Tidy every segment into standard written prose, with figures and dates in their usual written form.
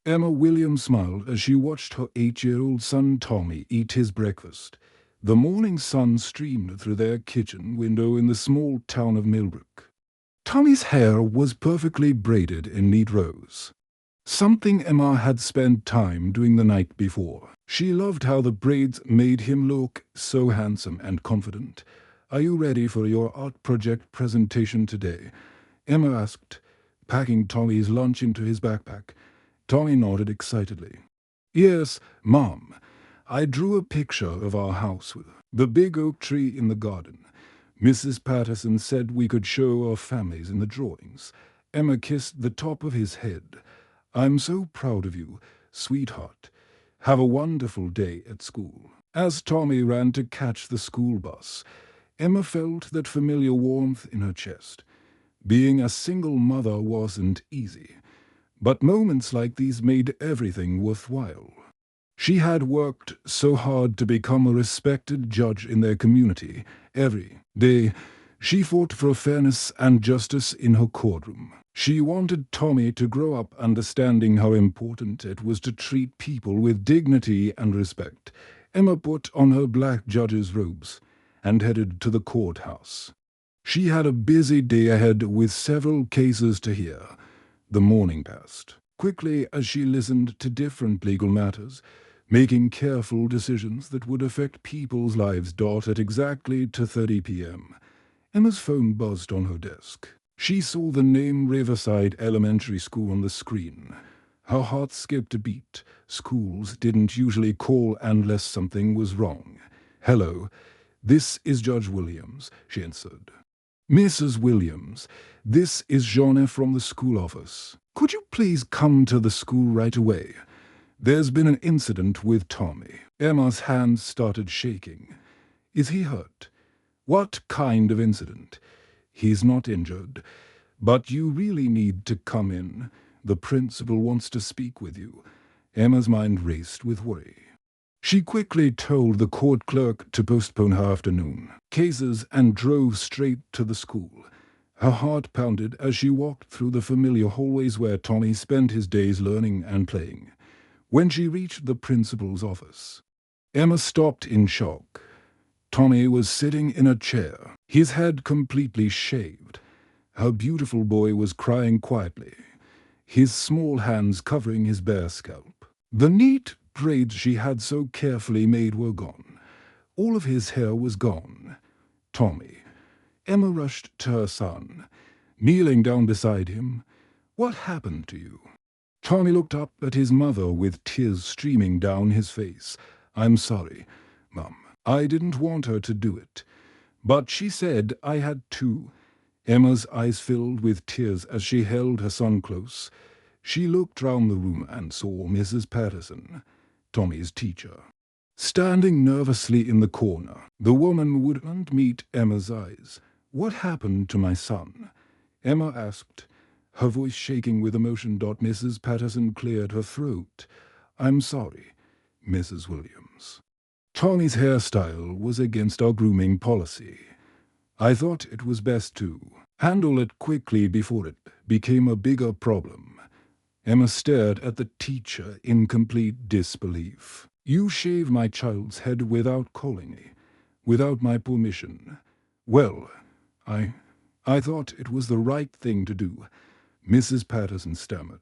Emma Williams smiled as she watched her 8-year-old son Tommy eat his breakfast. The morning sun streamed through their kitchen window in the small town of Millbrook. Tommy's hair was perfectly braided in neat rows, something Emma had spent time doing the night before. She loved how the braids made him look so handsome and confident. "Are you ready for your art project presentation today?" Emma asked, packing Tommy's lunch into his backpack. Tommy nodded excitedly. "Yes, Mom. I drew a picture of our house with the big oak tree in the garden. Mrs. Patterson said we could show our families in the drawings." Emma kissed the top of his head. "I'm so proud of you, sweetheart. Have a wonderful day at school." As Tommy ran to catch the school bus, Emma felt that familiar warmth in her chest. Being a single mother wasn't easy, but moments like these made everything worthwhile. She had worked so hard to become a respected judge in their community. Every day, she fought for fairness and justice in her courtroom. She wanted Tommy to grow up understanding how important it was to treat people with dignity and respect. Emma put on her black judge's robes and headed to the courthouse. She had a busy day ahead with several cases to hear. The morning passed quickly as she listened to different legal matters, making careful decisions that would affect people's lives. At exactly 2:30 p.m., Emma's phone buzzed on her desk. She saw the name Riverside Elementary School on the screen. Her heart skipped a beat. Schools didn't usually call unless something was wrong. "Hello, this is Judge Williams," she answered. "Mrs. Williams, this is Jeanne from the school office. Could you please come to the school right away? There's been an incident with Tommy." Emma's hands started shaking. "Is he hurt?" "What kind of incident?" "He's not injured, but you really need to come in. The principal wants to speak with you." Emma's mind raced with worry. She quickly told the court clerk to postpone her afternoon cases and drove straight to the school. Her heart pounded as she walked through the familiar hallways where Tommy spent his days learning and playing. When she reached the principal's office, Emma stopped in shock. Tommy was sitting in a chair, his head completely shaved. Her beautiful boy was crying quietly, his small hands covering his bare scalp. The neat braids she had so carefully made were gone. All of his hair was gone. "Tommy." Emma rushed to her son, kneeling down beside him. "What happened to you?" Tommy looked up at his mother with tears streaming down his face. "I'm sorry, Mum. I didn't want her to do it, but she said I had to." Emma's eyes filled with tears as she held her son close. She looked round the room and saw Mrs. Patterson, Tommy's teacher, standing nervously in the corner. The woman wouldn't meet Emma's eyes. "What happened to my son?" Emma asked, her voice shaking with emotion. Mrs. Patterson cleared her throat. "I'm sorry, Mrs. Williams. Tommy's hairstyle was against our grooming policy. I thought it was best to handle it quickly before it became a bigger problem." Emma stared at the teacher in complete disbelief. "You shave my child's head without calling me, without my permission. Well, I thought it was the right thing to do," Mrs. Patterson stammered.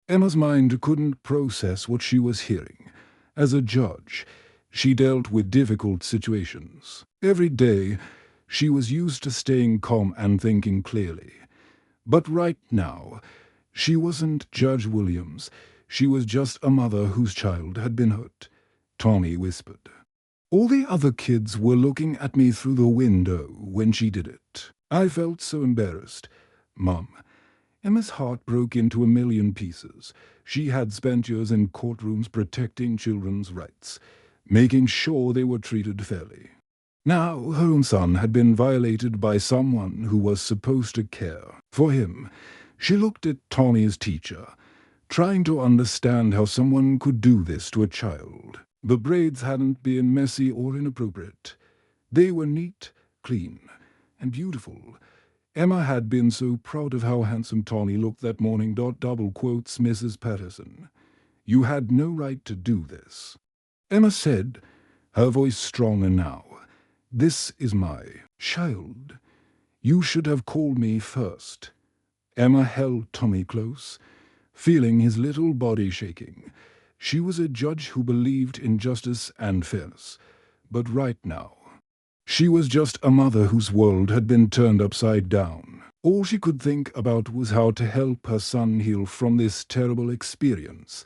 Emma's mind couldn't process what she was hearing. As a judge, she dealt with difficult situations. Every day, she was used to staying calm and thinking clearly. But right now, she wasn't Judge Williams. She was just a mother whose child had been hurt. Tommy whispered. "All the other kids were looking at me through the window when she did it. I felt so embarrassed, Mom." Emma's heart broke into a million pieces. She had spent years in courtrooms protecting children's rights, making sure they were treated fairly. Now her own son had been violated by someone who was supposed to care for him. She looked at Tommy's teacher, trying to understand how someone could do this to a child. The braids hadn't been messy or inappropriate. They were neat, clean, and beautiful. Emma had been so proud of how handsome Tommy looked that morning. Double quotes Mrs. Patterson. You had no right to do this." Emma said, her voice stronger now. "This is my child. You should have called me first." Emma held Tommy close, feeling his little body shaking. She was a judge who believed in justice and fairness. But right now, she was just a mother whose world had been turned upside down. All she could think about was how to help her son heal from this terrible experience.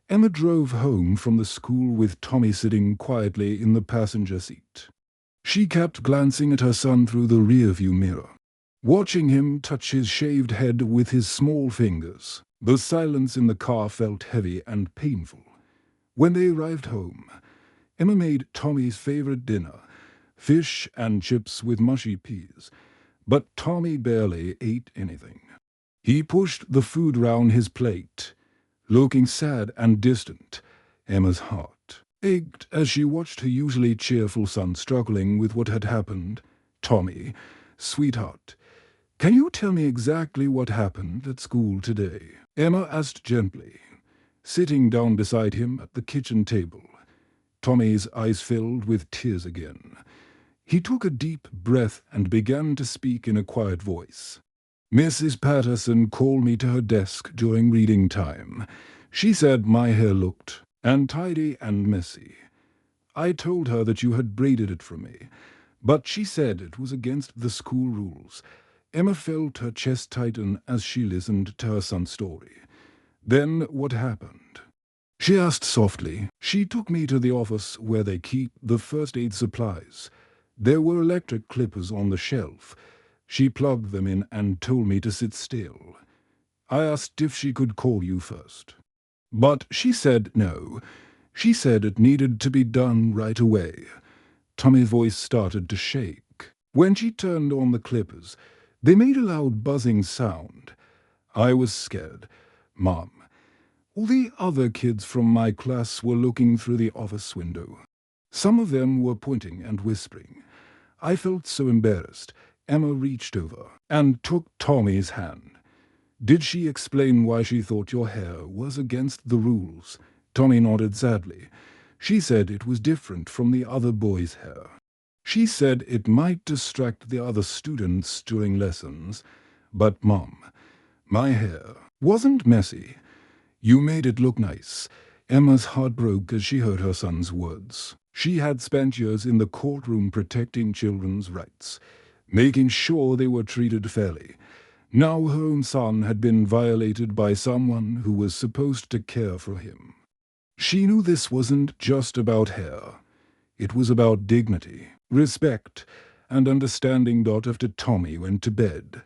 Emma drove home from the school with Tommy sitting quietly in the passenger seat. She kept glancing at her son through the rearview mirror, watching him touch his shaved head with his small fingers. The silence in the car felt heavy and painful. When they arrived home, Emma made Tommy's favorite dinner, fish and chips with mushy peas, but Tommy barely ate anything. He pushed the food round his plate, looking sad and distant. Emma's heart ached as she watched her usually cheerful son struggling with what had happened. "Tommy, sweetheart, can you tell me exactly what happened at school today?" Emma asked gently, sitting down beside him at the kitchen table. Tommy's eyes filled with tears again. He took a deep breath and began to speak in a quiet voice. "Mrs. Patterson called me to her desk during reading time. She said my hair looked untidy and messy. I told her that you had braided it for me, but she said it was against the school rules." Emma felt her chest tighten as she listened to her son's story. "Then what happened?" she asked softly. "She took me to the office where they keep the first aid supplies. There were electric clippers on the shelf. She plugged them in and told me to sit still. I asked if she could call you first, but she said no. She said it needed to be done right away." Tommy's voice started to shake. "When she turned on the clippers, they made a loud buzzing sound. I was scared, Mom. All the other kids from my class were looking through the office window. Some of them were pointing and whispering. I felt so embarrassed." Emma reached over and took Tommy's hand. "Did she explain why she thought your hair was against the rules?" Tommy nodded sadly. "She said it was different from the other boys' hair. She said it might distract the other students during lessons. But Mom, my hair wasn't messy. You made it look nice." Emma's heart broke as she heard her son's words. She had spent years in the courtroom protecting children's rights, making sure they were treated fairly. Now her own son had been violated by someone who was supposed to care for him. She knew this wasn't just about hair. It was about dignity, respect, and understanding. After Tommy went to bed,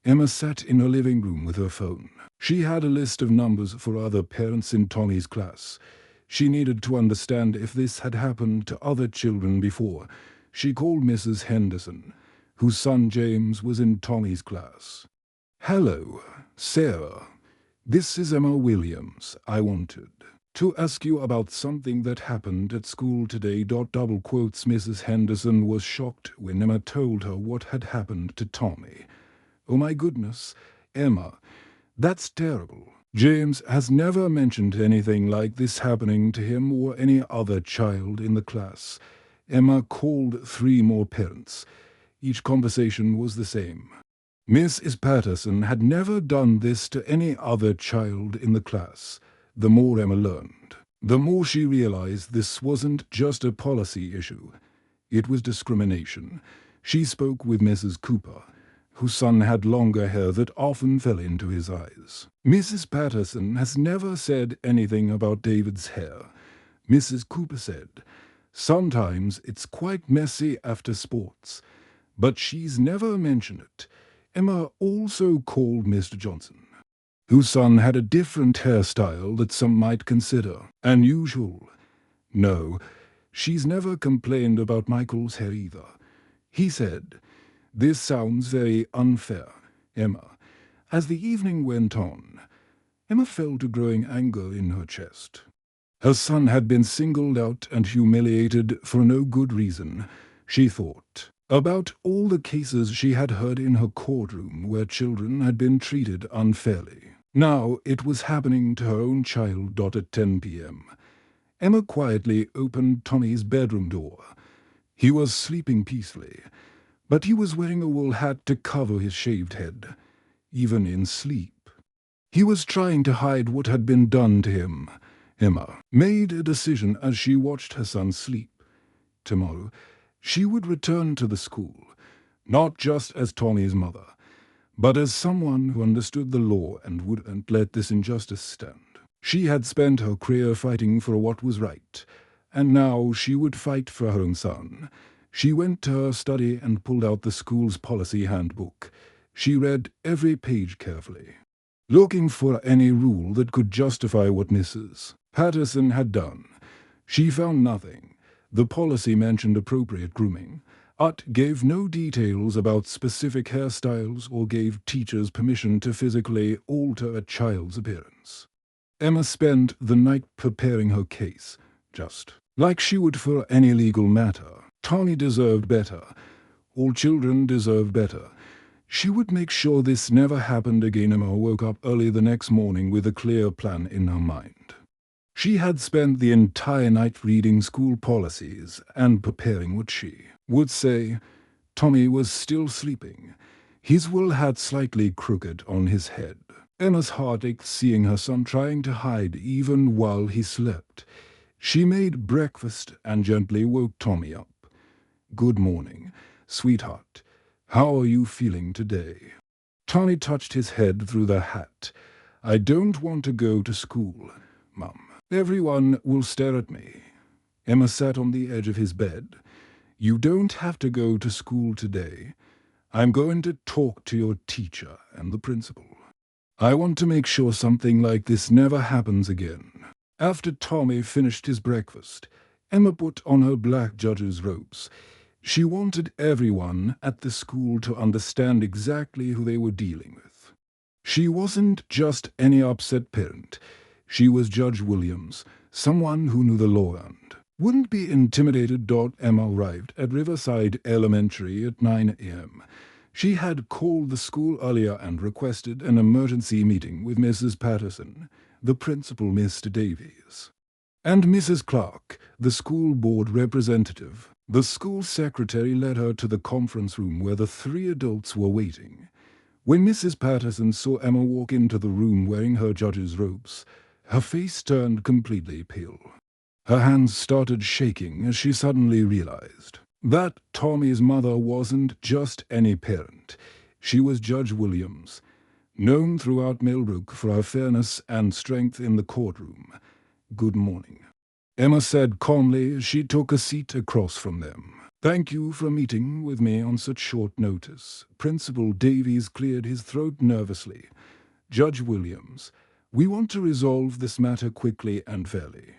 Emma sat in her living room with her phone. She had a list of numbers for other parents in Tommy's class. She needed to understand if this had happened to other children before. She called Mrs. Henderson, whose son James was in Tommy's class. "Hello, Sarah. This is Emma Williams. I wanted to ask you about something that happened at school today." Double quotes. Mrs. Henderson was shocked when Emma told her what had happened to Tommy. "Oh my goodness, Emma, that's terrible. James has never mentioned anything like this happening to him or any other child in the class." Emma called 3 more parents. Each conversation was the same. Mrs. Patterson had never done this to any other child in the class. The more Emma learned, the more she realized this wasn't just a policy issue. It was discrimination. She spoke with Mrs. Cooper, whose son had longer hair that often fell into his eyes. "Mrs. Patterson has never said anything about David's hair," Mrs. Cooper said. "Sometimes it's quite messy after sports, but she's never mentioned it." Emma also called Mr. Johnson, whose son had a different hairstyle that some might consider unusual. "No, she's never complained about Michael's hair either," he said. "This sounds very unfair, Emma." As the evening went on, Emma felt a growing anger in her chest. Her son had been singled out and humiliated for no good reason. She thought about all the cases she had heard in her courtroom where children had been treated unfairly. Now it was happening to her own child. At 10 p.m. Emma quietly opened Tommy's bedroom door. He was sleeping peacefully, but he was wearing a wool hat to cover his shaved head, even in sleep. He was trying to hide what had been done to him. Emma made a decision as she watched her son sleep. Tomorrow, she would return to the school, not just as Tommy's mother, but as someone who understood the law and wouldn't let this injustice stand. She had spent her career fighting for what was right, and now she would fight for her own son. She went to her study and pulled out the school's policy handbook. She read every page carefully, looking for any rule that could justify what Mrs. Patterson had done. She found nothing. The policy mentioned appropriate grooming, but gave no details about specific hairstyles or gave teachers permission to physically alter a child's appearance. Emma spent the night preparing her case, just like she would for any legal matter. Tommy deserved better. All children deserve better. She would make sure this never happened again. Emma woke up early the next morning with a clear plan in her mind. She had spent the entire night reading school policies and preparing what she would say. Tommy was still sleeping, his wool hat slightly crooked on his head. Emma's heart ached seeing her son trying to hide even while he slept. She made breakfast and gently woke Tommy up. "Good morning, sweetheart. How are you feeling today?" Tommy touched his head through the hat. "I don't want to go to school, Mum. Everyone will stare at me." Emma sat on the edge of his bed. "You don't have to go to school today. I'm going to talk to your teacher and the principal. I want to make sure something like this never happens again." After Tommy finished his breakfast, Emma put on her black judge's robes. She wanted everyone at the school to understand exactly who they were dealing with. She wasn't just any upset parent. She was Judge Williams, someone who knew the law and wouldn't be intimidated. Emma arrived at Riverside Elementary at 9 a.m. She had called the school earlier and requested an emergency meeting with Mrs. Patterson, the principal, Mr. Davies, and Mrs. Clark, the school board representative. The school secretary led her to the conference room where the three adults were waiting. When Mrs. Patterson saw Emma walk into the room wearing her judge's robes, her face turned completely pale. Her hands started shaking as she suddenly realized that Tommy's mother wasn't just any parent. She was Judge Williams, known throughout Millbrook for her fairness and strength in the courtroom. "Good morning," Emma said calmly as she took a seat across from them. "Thank you for meeting with me on such short notice." Principal Davies cleared his throat nervously. "Judge Williams, we want to resolve this matter quickly and fairly."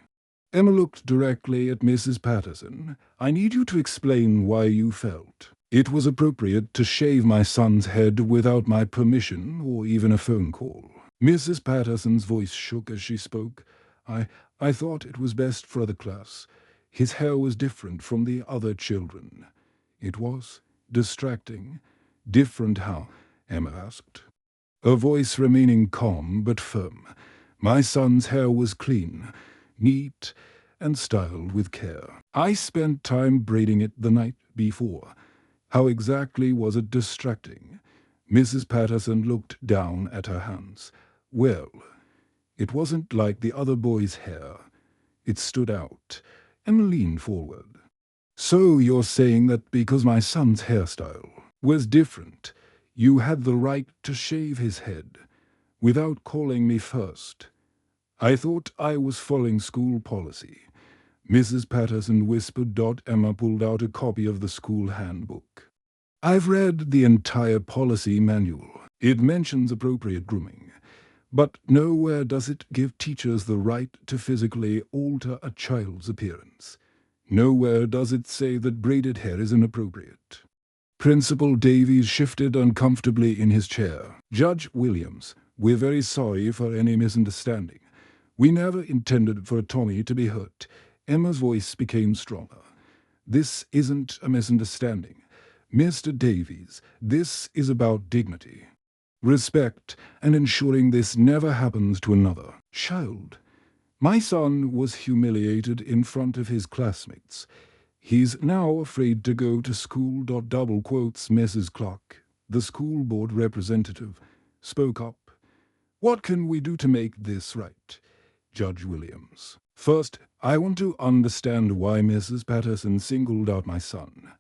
Emma looked directly at Mrs. Patterson. "I need you to explain why you felt it was appropriate to shave my son's head without my permission or even a phone call." Mrs. Patterson's voice shook as she spoke. I thought it was best for the class. His hair was different from the other children." "It was distracting." "Different how?" Emma asked, her voice remaining calm but firm. "My son's hair was clean, neat, and styled with care. I spent time braiding it the night before." "How exactly was it distracting?" Mrs. Patterson looked down at her hands. "Well, it wasn't like the other boys' hair. It stood out." Emma leaned forward. "So you're saying that because my son's hairstyle was different, you had the right to shave his head without calling me first?" "I thought I was following school policy," Mrs. Patterson whispered. Emma pulled out a copy of the school handbook. "I've read the entire policy manual. It mentions appropriate grooming, but nowhere does it give teachers the right to physically alter a child's appearance. Nowhere does it say that braided hair is inappropriate." Principal Davies shifted uncomfortably in his chair. "Judge Williams, we're very sorry for any misunderstanding. We never intended for Tommy to be hurt." Emma's voice became stronger. "This isn't a misunderstanding. Mr. Davies, this is about dignity. respect, and ensuring this never happens to another child. My son was humiliated in front of his classmates. He's now afraid to go to school. Double quotes Mrs. Clark, the school board representative, spoke up. What can we do to make this right? Judge Williams. First, I want to understand why Mrs. Patterson singled out my son.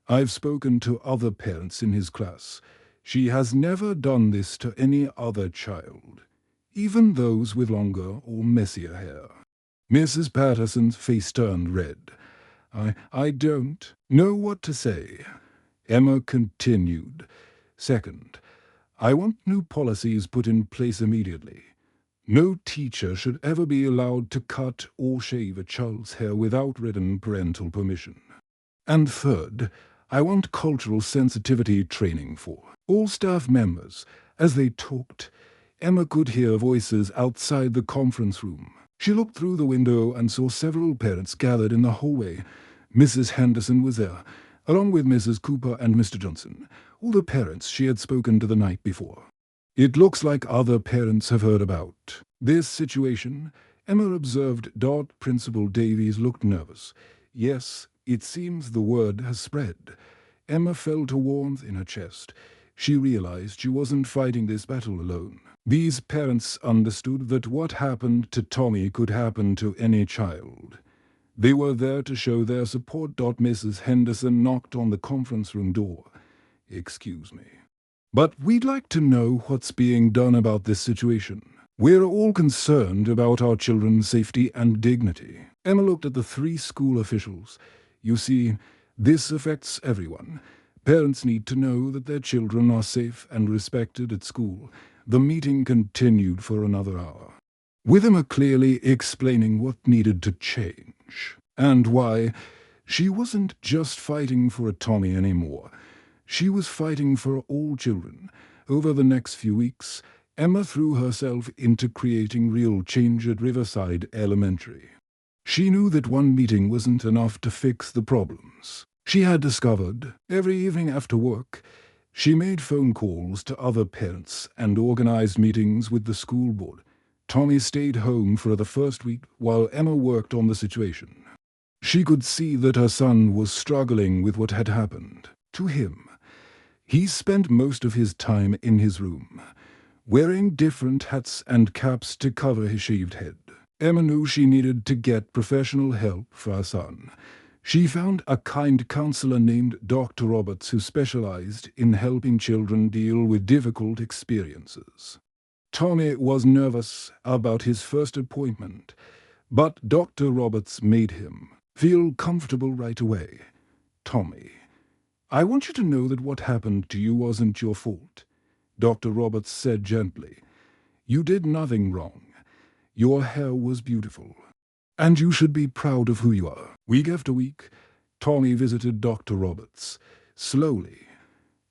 I've spoken to other parents in his class. She has never done this to any other child, even those with longer or messier hair. Mrs. Patterson's face turned red. I don't know what to say. Emma continued. Second, I want new policies put in place immediately. No teacher should ever be allowed to cut or shave a child's hair without written parental permission. And third, I want cultural sensitivity training for all staff members. As they talked, Emma could hear voices outside the conference room. She looked through the window and saw several parents gathered in the hallway. Mrs. Henderson was there, along with Mrs. Cooper and Mr. Johnson, all the parents she had spoken to the night before. It looks like other parents have heard about this situation. Emma observed. Principal Davies looked nervous. Yes, it seems the word has spread. Emma felt a warmth in her chest. She realized she wasn't fighting this battle alone. These parents understood that what happened to Tommy could happen to any child. They were there to show their support. Mrs. Henderson knocked on the conference room door. Excuse me, but we'd like to know what's being done about this situation. We're all concerned about our children's safety and dignity. Emma looked at the three school officials. You see, this affects everyone. Parents need to know that their children are safe and respected at school. The meeting continued for another hour, with Emma clearly explaining what needed to change and why. She wasn't just fighting for a Tommy anymore. She was fighting for all children. Over the next few weeks, Emma threw herself into creating real change at Riverside Elementary. She knew that one meeting wasn't enough to fix the problems. She had discovered, every evening after work, she made phone calls to other parents and organized meetings with the school board. Tommy stayed home for the first week while Emma worked on the situation. She could see that her son was struggling with what had happened to him. He spent most of his time in his room, wearing different hats and caps to cover his shaved head. Emma knew she needed to get professional help for her son. She found a kind counselor named Dr. Roberts who specialized in helping children deal with difficult experiences. Tommy was nervous about his first appointment, but Dr. Roberts made him feel comfortable right away. Tommy, I want you to know that what happened to you wasn't your fault, Dr. Roberts said gently. You did nothing wrong. Your hair was beautiful, and you should be proud of who you are. Week after week, Tommy visited Dr. Roberts. Slowly,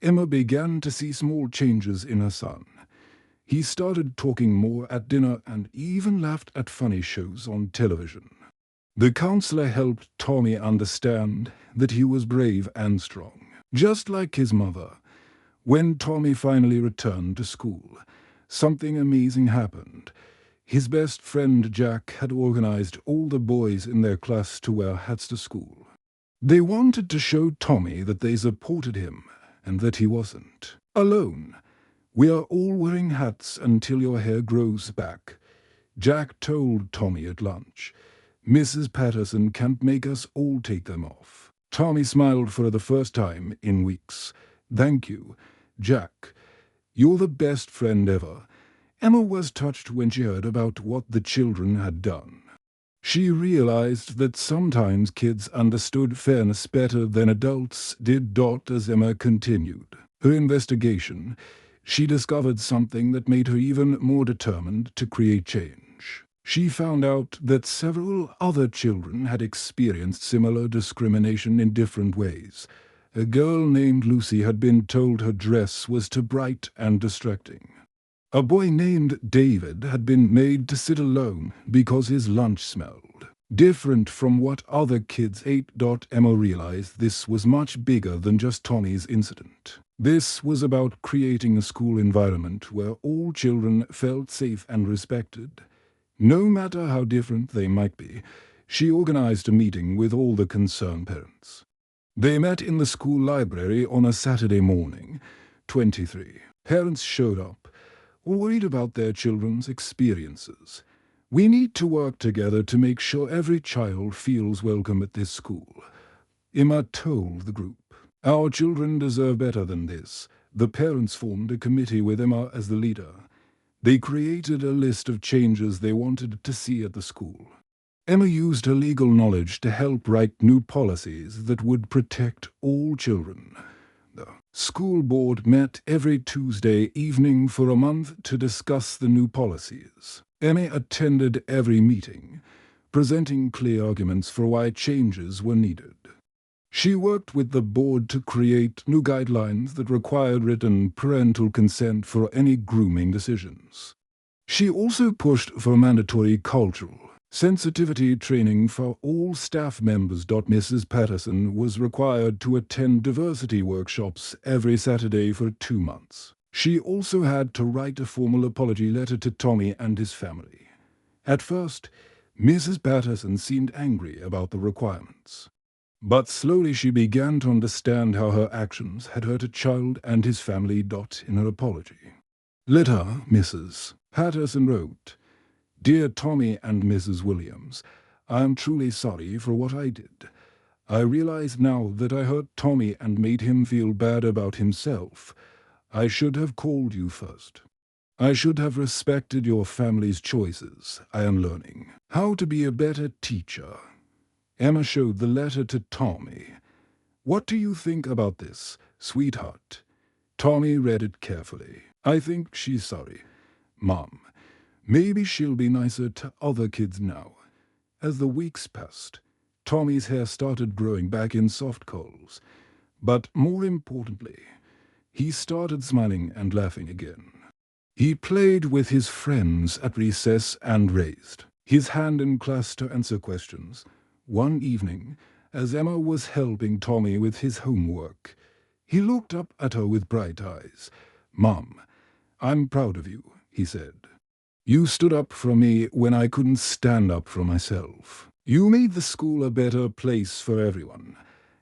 Emma began to see small changes in her son. He started talking more at dinner and even laughed at funny shows on television. The counselor helped Tommy understand that he was brave and strong, just like his mother. When Tommy finally returned to school, something amazing happened. His best friend Jack had organized all the boys in their class to wear hats to school. They wanted to show Tommy that they supported him and that he wasn't alone. We are all wearing hats until your hair grows back, Jack told Tommy at lunch. Mrs. Patterson can't make us all take them off. Tommy smiled for the first time in weeks. Thank you, Jack. You're the best friend ever. Emma was touched when she heard about what the children had done. She realized that sometimes kids understood fairness better than adults did. As Emma continued her investigation, she discovered something that made her even more determined to create change. She found out that several other children had experienced similar discrimination in different ways. A girl named Lucy had been told her dress was too bright and distracting. A boy named David had been made to sit alone because his lunch smelled different from what other kids ate. Emma realized this was much bigger than just Tommy's incident. This was about creating a school environment where all children felt safe and respected. No matter how different they might be, she organized a meeting with all the concerned parents. They met in the school library on a Saturday morning. 23 parents showed up, worried about their children's experiences. "We need to work together to make sure every child feels welcome at this school," Emma told the group. "Our children deserve better than this." The parents formed a committee with Emma as the leader. They created a list of changes they wanted to see at the school. Emma used her legal knowledge to help write new policies that would protect all children. The school board met every Tuesday evening for a month to discuss the new policies. Emma attended every meeting, presenting clear arguments for why changes were needed. She worked with the board to create new guidelines that required written parental consent for any grooming decisions. She also pushed for mandatory cultural sensitivity training for all staff members. Mrs. Patterson was required to attend diversity workshops every Saturday for 2 months. She also had to write a formal apology letter to Tommy and his family. At first, Mrs. Patterson seemed angry about the requirements. But slowly she began to understand how her actions had hurt a child and his family. In her apology letter, Mrs. Patterson wrote, "Dear Tommy and Mrs. Williams, I am truly sorry for what I did. I realize now that I hurt Tommy and made him feel bad about himself. I should have called you first. I should have respected your family's choices. I am learning how to be a better teacher." Emma showed the letter to Tommy. "What do you think about this, sweetheart?" Tommy read it carefully. "I think she's sorry, Mom. Maybe she'll be nicer to other kids now." As the weeks passed, Tommy's hair started growing back in soft curls. But more importantly, he started smiling and laughing again. He played with his friends at recess and raised his hand in class to answer questions. One evening, as Emma was helping Tommy with his homework, he looked up at her with bright eyes. "Mom, I'm proud of you," he said. "You stood up for me when I couldn't stand up for myself. You made the school a better place for everyone."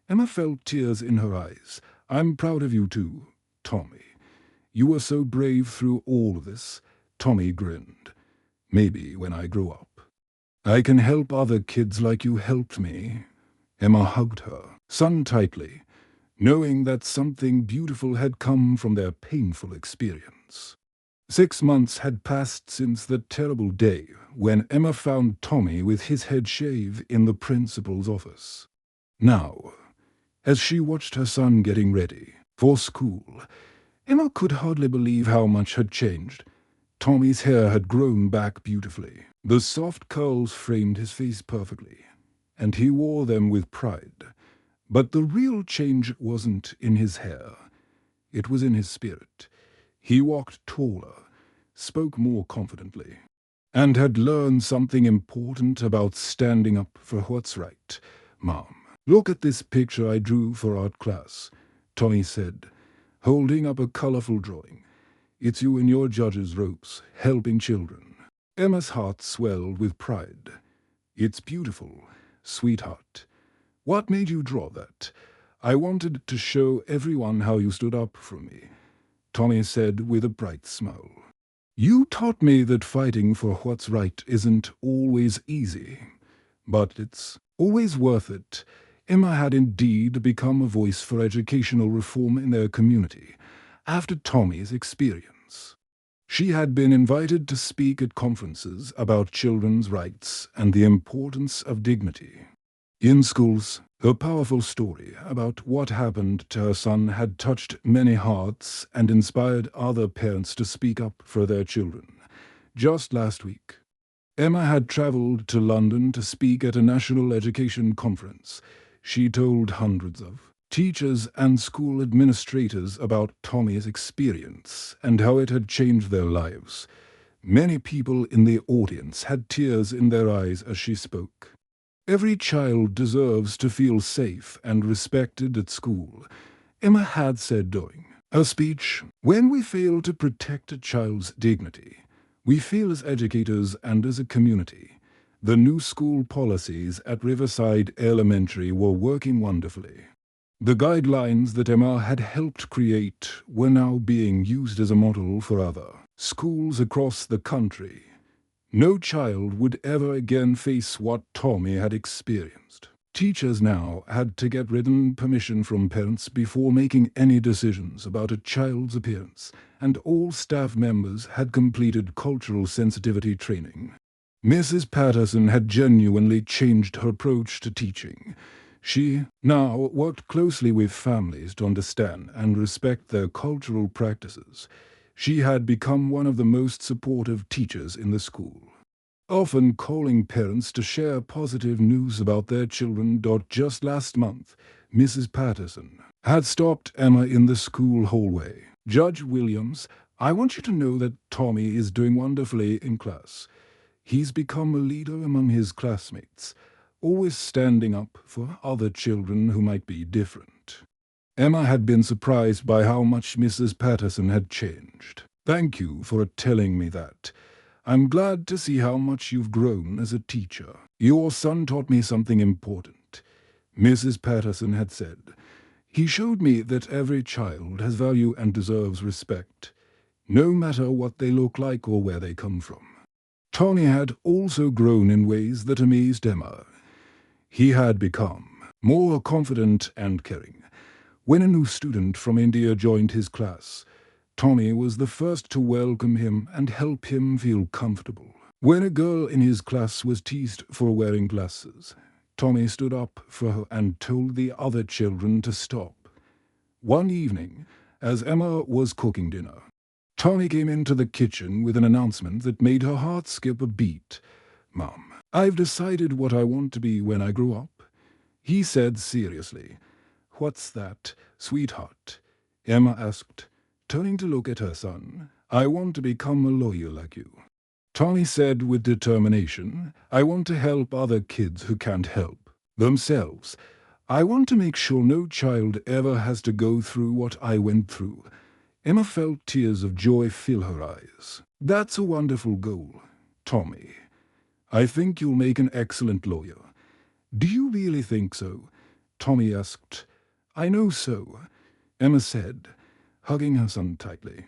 Emma felt tears in her eyes. "I'm proud of you too, Tommy. You were so brave through all of this." Tommy grinned. "Maybe when I grow up, I can help other kids like you helped me." Emma hugged her son tightly, knowing that something beautiful had come from their painful experience. 6 months had passed since the terrible day when Emma found Tommy with his head shaved in the principal's office. Now, as she watched her son getting ready for school, Emma could hardly believe how much had changed. Tommy's hair had grown back beautifully. The soft curls framed his face perfectly, and he wore them with pride. But the real change wasn't in his hair. It was in his spirit. He walked taller, spoke more confidently, and had learned something important about standing up for what's right. "Mom, look at this picture I drew for art class," Tommy said, holding up a colorful drawing. "It's you in your judge's robes, helping children." Emma's heart swelled with pride. "It's beautiful, sweetheart. What made you draw that?" "I wanted to show everyone how you stood up for me," Tommy said with a bright smile. "You taught me that fighting for what's right isn't always easy, but it's always worth it." Emma had indeed become a voice for educational reform in their community after Tommy's experience. She had been invited to speak at conferences about children's rights and the importance of dignity. In schools, her powerful story about what happened to her son had touched many hearts and inspired other parents to speak up for their children. Just last week, Emma had traveled to London to speak at a national education conference. She told hundreds of teachers and school administrators about Tommy's experience and how it had changed their lives. Many people in the audience had tears in their eyes as she spoke. "Every child deserves to feel safe and respected at school," Emma had said during A speech. When we fail to protect a child's dignity, we fail as educators and as a community. The new school policies at Riverside Elementary were working wonderfully. The guidelines that Emma had helped create were now being used as a model for other schools across the country. No child would ever again face what Tommy had experienced. Teachers now had to get written permission from parents before making any decisions about a child's appearance, and all staff members had completed cultural sensitivity training. Mrs. Patterson had genuinely changed her approach to teaching. She now worked closely with families to understand and respect their cultural practices. She had become one of the most supportive teachers in the school, often calling parents to share positive news about their children. Just last month, Mrs. Patterson had stopped Emma in the school hallway. "Judge Williams, I want you to know that Tommy is doing wonderfully in class. He's become a leader among his classmates, always standing up for other children who might be different." Emma had been surprised by how much Mrs. Patterson had changed. "Thank you for telling me that. I'm glad to see how much you've grown as a teacher. Your son taught me something important," Mrs. Patterson had said. "He showed me that every child has value and deserves respect, no matter what they look like or where they come from." Tommy had also grown in ways that amazed Emma. He had become more confident and caring. When a new student from India joined his class, Tommy was the first to welcome him and help him feel comfortable. When a girl in his class was teased for wearing glasses, Tommy stood up for her and told the other children to stop. One evening, as Emma was cooking dinner, Tommy came into the kitchen with an announcement that made her heart skip a beat. "Mom, I've decided what I want to be when I grow up," he said seriously. "What's that, sweetheart?" Emma asked, turning to look at her son. "I want to become a lawyer like you," Tommy said with determination. "I want to help other kids who can't help themselves. I want to make sure no child ever has to go through what I went through." Emma felt tears of joy fill her eyes. "That's a wonderful goal, Tommy. I think you'll make an excellent lawyer." "Do you really think so?" Tommy asked. "I know so," Emma said, hugging her son tightly.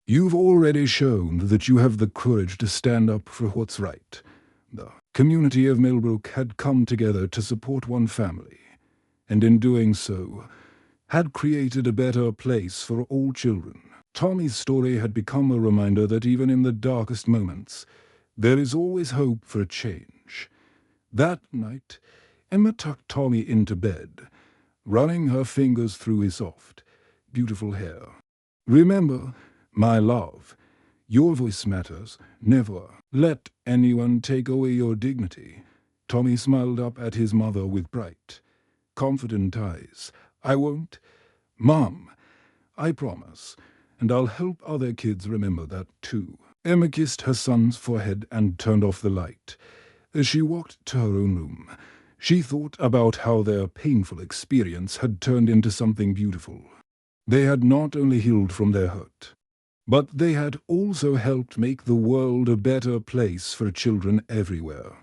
"You've already shown that you have the courage to stand up for what's right." The community of Millbrook had come together to support one family, and in doing so, had created a better place for all children. Tommy's story had become a reminder that even in the darkest moments, there is always hope for a change. That night, Emma tucked Tommy into bed, running her fingers through his soft, beautiful hair. "Remember, my love, your voice matters. Never let anyone take away your dignity." Tommy smiled up at his mother with bright, confident eyes. "I won't, Mom. I promise. And I'll help other kids remember that too." Emma kissed her son's forehead and turned off the light. As she walked to her own room, she thought about how their painful experience had turned into something beautiful. They had not only healed from their hurt, but they had also helped make the world a better place for children everywhere.